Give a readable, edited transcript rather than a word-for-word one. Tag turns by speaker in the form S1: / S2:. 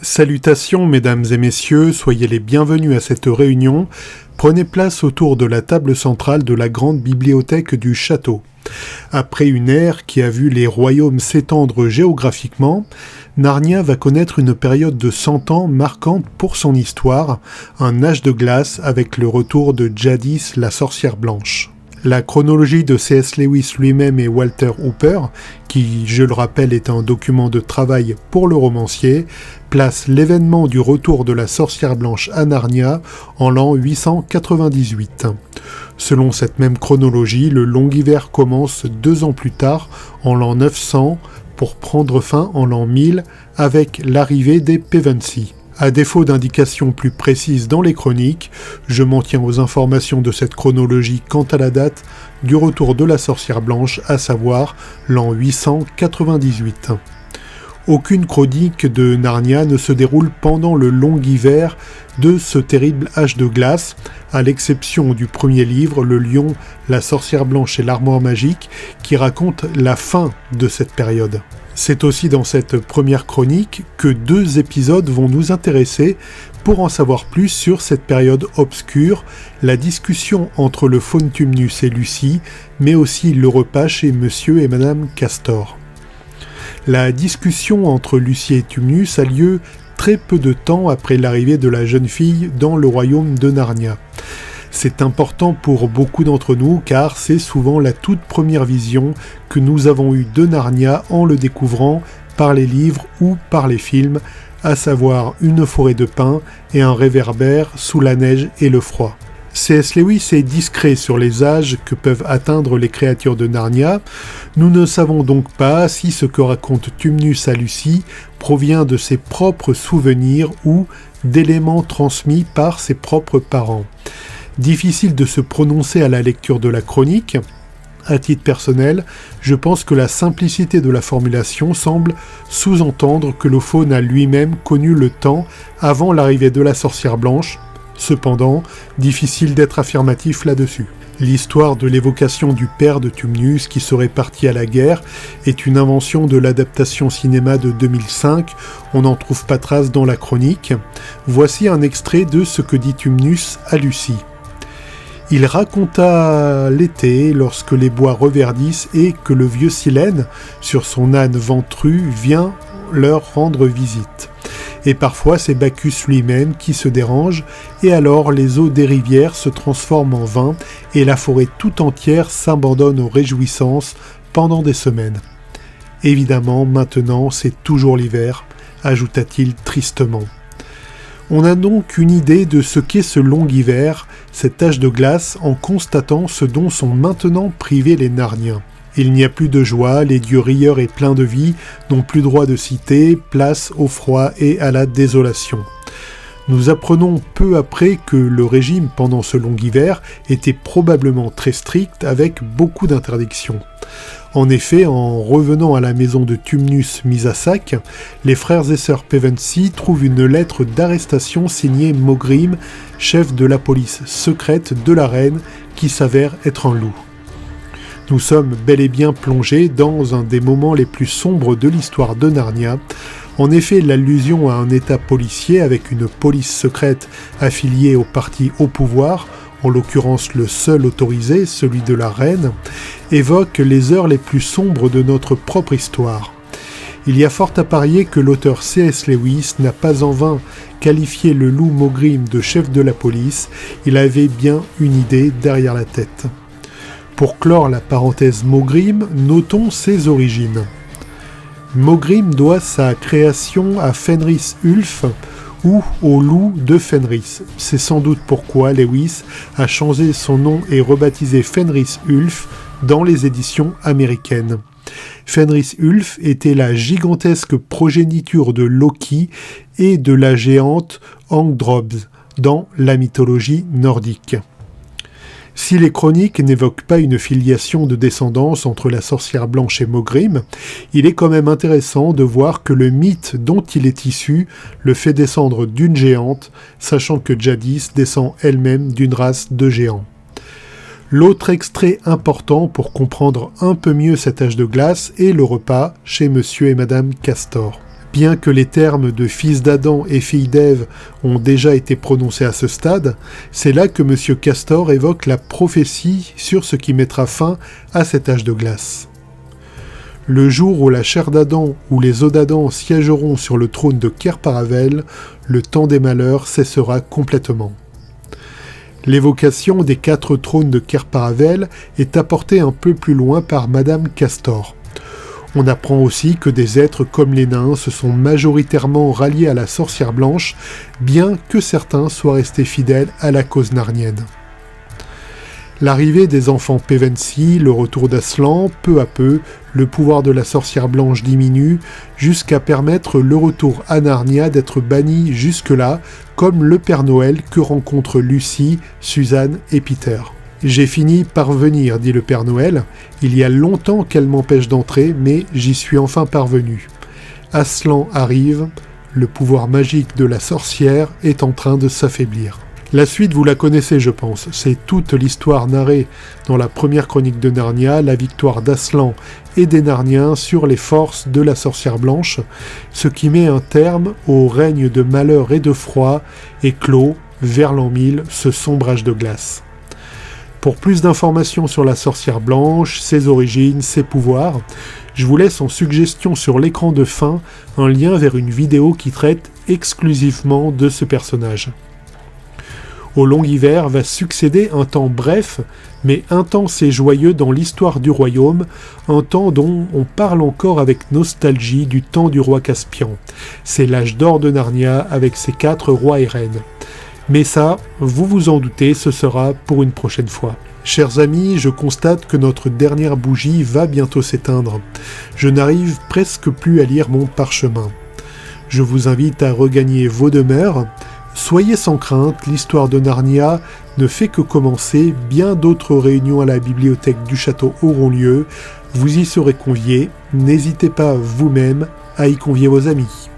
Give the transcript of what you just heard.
S1: Salutations mesdames et messieurs, soyez les bienvenus à cette réunion. Prenez place autour de la table centrale de la grande bibliothèque du château. Après une ère qui a vu les royaumes s'étendre géographiquement, Narnia va connaître une période de 100 ans marquante pour son histoire, un âge de glace avec le retour de Jadis la sorcière blanche. La chronologie de C.S. Lewis lui-même et Walter Hooper, qui, je le rappelle, est un document de travail pour le romancier, place l'événement du retour de la sorcière blanche à Narnia en l'an 898. Selon cette même chronologie, le long hiver commence 2 ans plus tard, en l'an 900, pour prendre fin en l'an 1000 avec l'arrivée des Pevensie. À défaut d'indications plus précises dans les chroniques, je m'en tiens aux informations de cette chronologie quant à la date du retour de la sorcière blanche, à savoir l'an 898. Aucune chronique de Narnia ne se déroule pendant le long hiver de ce terrible âge de glace, à l'exception du premier livre, Le Lion, la sorcière blanche et l'armoire magique, qui raconte la fin de cette période. C'est aussi dans cette première chronique que 2 épisodes vont nous intéresser pour en savoir plus sur cette période obscure, la discussion entre le faune Tumnus et Lucie, mais aussi le repas chez Monsieur et Madame Castor. La discussion entre Lucie et Tumnus a lieu très peu de temps après l'arrivée de la jeune fille dans le royaume de Narnia. C'est important pour beaucoup d'entre nous car c'est souvent la toute première vision que nous avons eue de Narnia en le découvrant par les livres ou par les films, à savoir une forêt de pins et un réverbère sous la neige et le froid. C.S. Lewis est discret sur les âges que peuvent atteindre les créatures de Narnia. Nous ne savons donc pas si ce que raconte Tumnus à Lucie provient de ses propres souvenirs ou d'éléments transmis par ses propres parents. Difficile de se prononcer à la lecture de la chronique. À titre personnel, je pense que la simplicité de la formulation semble sous-entendre que le faune a lui-même connu le temps avant l'arrivée de la sorcière blanche. Cependant, difficile d'être affirmatif là-dessus. L'histoire de l'évocation du père de Tumnus qui serait parti à la guerre est une invention de l'adaptation cinéma de 2005, on n'en trouve pas trace dans la chronique. Voici un extrait de ce que dit Tumnus à Lucie. Il raconta l'été, lorsque les bois reverdissent et que le vieux Silène, sur son âne ventru, vient leur rendre visite. Et parfois c'est Bacchus lui-même qui se dérange, et alors les eaux des rivières se transforment en vin, et la forêt tout entière s'abandonne aux réjouissances pendant des semaines. Évidemment, maintenant c'est toujours l'hiver, ajouta-t-il tristement. On a donc une idée de ce qu'est ce long hiver, cet âge de glace, en constatant ce dont sont maintenant privés les Narniens. Il n'y a plus de joie, les dieux rieurs et pleins de vie n'ont plus droit de cité, place au froid et à la désolation. Nous apprenons peu après que le régime pendant ce long hiver était probablement très strict avec beaucoup d'interdictions. En effet, en revenant à la maison de Tumnus mise à sac, les frères et sœurs Pevensie trouvent une lettre d'arrestation signée Mogrim, chef de la police secrète de la reine, qui s'avère être un loup. Nous sommes bel et bien plongés dans un des moments les plus sombres de l'histoire de Narnia. En effet, l'allusion à un état policier avec une police secrète affiliée au parti au pouvoir, en l'occurrence le seul autorisé, celui de la reine, évoque les heures les plus sombres de notre propre histoire. Il y a fort à parier que l'auteur C.S. Lewis n'a pas en vain qualifié le loup Mogrim de chef de la police, il avait bien une idée derrière la tête. Pour clore la parenthèse Mogrim, notons ses origines. Mogrim doit sa création à Fenris Ulf, ou au loup de Fenris. C'est sans doute pourquoi Lewis a changé son nom et rebaptisé Fenris Ulf dans les éditions américaines. Fenris Ulf était la gigantesque progéniture de Loki et de la géante Angdrobs dans la mythologie nordique. Si les chroniques n'évoquent pas une filiation de descendance entre la sorcière blanche et Mogrim, il est quand même intéressant de voir que le mythe dont il est issu le fait descendre d'une géante, sachant que Jadis descend elle-même d'une race de géants. L'autre extrait important pour comprendre un peu mieux cet âge de glace est le repas chez Monsieur et Madame Castor. Bien que les termes de fils d'Adam et fille d'Ève ont déjà été prononcés à ce stade, c'est là que M. Castor évoque la prophétie sur ce qui mettra fin à cet âge de glace. Le jour où la chair d'Adam ou les os d'Adam siégeront sur le trône de Ker-Paravel, le temps des malheurs cessera complètement. L'évocation des 4 trônes de Ker-Paravel est apportée un peu plus loin par Madame Castor. On apprend aussi que des êtres comme les nains se sont majoritairement ralliés à la sorcière blanche, bien que certains soient restés fidèles à la cause narnienne. L'arrivée des enfants Pevensie, le retour d'Aslan, peu à peu, le pouvoir de la sorcière blanche diminue, jusqu'à permettre le retour à Narnia d'être banni jusque-là, comme le Père Noël que rencontrent Lucie, Suzanne et Peter. « J'ai fini par venir, dit le Père Noël. Il y a longtemps qu'elle m'empêche d'entrer, mais j'y suis enfin parvenu. Aslan arrive, le pouvoir magique de la sorcière est en train de s'affaiblir. » La suite, vous la connaissez, je pense. C'est toute l'histoire narrée dans la première chronique de Narnia, la victoire d'Aslan et des Narniens sur les forces de la sorcière blanche, ce qui met un terme au règne de malheur et de froid et clôt, vers l'an 1000, ce sombre âge de glace. Pour plus d'informations sur la sorcière blanche, ses origines, ses pouvoirs, je vous laisse en suggestion sur l'écran de fin un lien vers une vidéo qui traite exclusivement de ce personnage. Au long hiver va succéder un temps bref, mais intense et joyeux dans l'histoire du royaume, un temps dont on parle encore avec nostalgie du temps du roi Caspian. C'est l'âge d'or de Narnia avec ses 4 rois et reines. Mais ça, vous vous en doutez, ce sera pour une prochaine fois. Chers amis, je constate que notre dernière bougie va bientôt s'éteindre. Je n'arrive presque plus à lire mon parchemin. Je vous invite à regagner vos demeures. Soyez sans crainte, l'histoire de Narnia ne fait que commencer, bien d'autres réunions à la bibliothèque du château auront lieu, vous y serez conviés, n'hésitez pas vous-même à y convier vos amis.